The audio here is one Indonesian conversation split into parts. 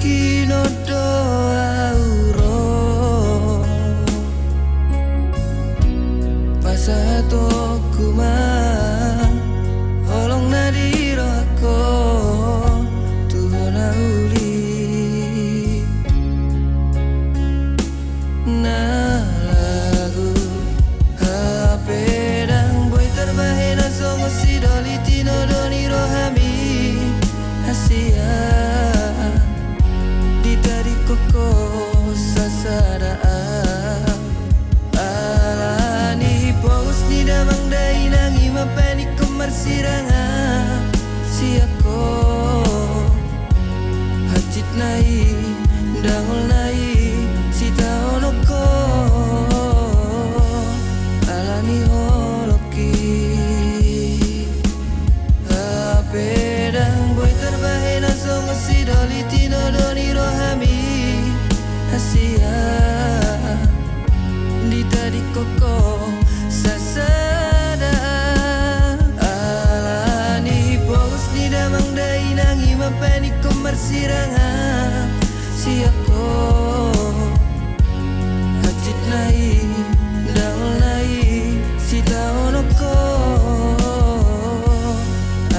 kino doa uro pasato kuma olong nadiro ako tuhona uli na lagu HP dan boy terbahe na songo si doli tino doni rohami Asia di tadi koko sasara alani pos ni damang dai nangi mapani komarsiranga si ako hajit nai dangol nai si taonoko alani holoki pedang boy terbahe na songo si doli tino doni rohami Asia di tadi koko sasada alani bos ni damang dai nangi mapani komarsiranga si ako hajit nai dangol nai si taonoko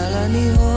alani ho